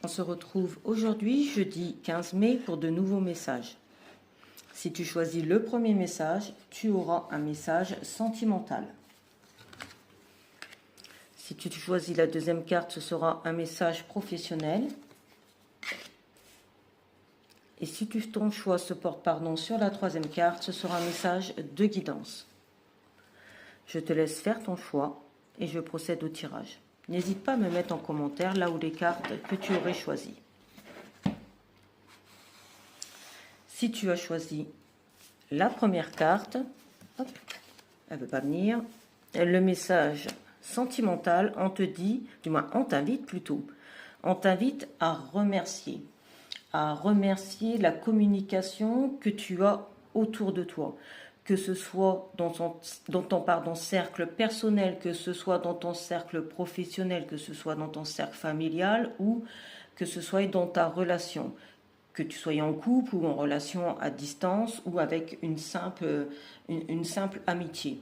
On se retrouve aujourd'hui, jeudi 15 mai, pour de nouveaux messages. Si tu choisis le premier message, tu auras un message sentimental. Si tu choisis la deuxième carte, ce sera un message professionnel. Et si ton choix se porte sur la troisième carte, ce sera un message de guidance. Je te laisse faire ton choix et je procède au tirage. N'hésite pas à me mettre en commentaire là où les cartes que tu aurais choisies. Si tu as choisi la première carte, hop, elle ne veut pas venir, le message sentimental, on te dit, du moins on t'invite plutôt, on t'invite à remercier la communication que tu as autour de toi, que ce soit dans ton cercle personnel, que ce soit dans ton cercle professionnel, que ce soit dans ton cercle familial ou que ce soit dans ta relation, que tu sois en couple ou en relation à distance ou avec une simple amitié.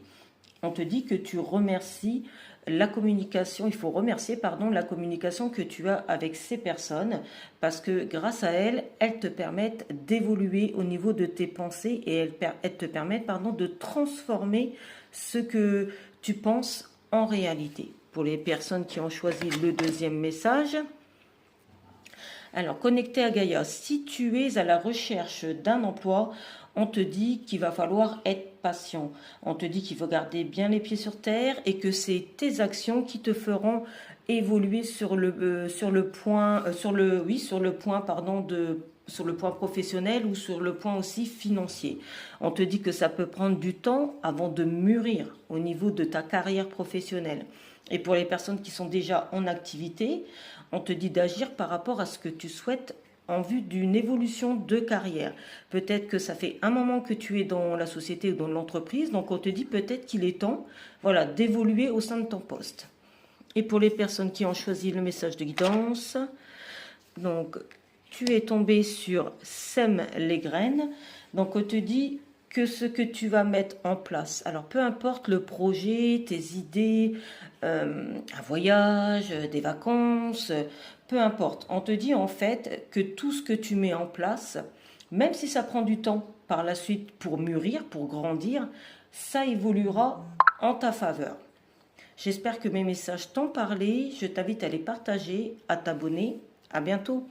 On te dit que tu remercies la communication, il faut remercier la communication que tu as avec ces personnes parce que grâce à elles te permettent d'évoluer au niveau de tes pensées et elles te permettent de transformer ce que tu penses en réalité. Pour les personnes qui ont choisi le deuxième message, alors connecté à Gaïa, si tu es à la recherche d'un emploi, on te dit qu'il va falloir être patient. On te dit qu'il faut garder bien les pieds sur terre et que c'est tes actions qui te feront évoluer sur le point professionnel ou sur le point aussi financier. On te dit que ça peut prendre du temps avant de mûrir au niveau de ta carrière professionnelle. Et pour les personnes qui sont déjà en activité, on te dit d'agir par rapport à ce que tu souhaites en vue d'une évolution de carrière. Peut-être que ça fait un moment que tu es dans la société ou dans l'entreprise, donc on te dit peut-être qu'il est temps d'évoluer au sein de ton poste. Et pour les personnes qui ont choisi le message de guidance, donc tu es tombé sur sème les graines, donc on te dit que ce que tu vas mettre en place, alors peu importe le projet, tes idées, un voyage, des vacances, peu importe, on te dit en fait que tout ce que tu mets en place, même si ça prend du temps par la suite pour mûrir, pour grandir, ça évoluera en ta faveur. J'espère que mes messages t'ont parlé, je t'invite à les partager, à t'abonner, à bientôt.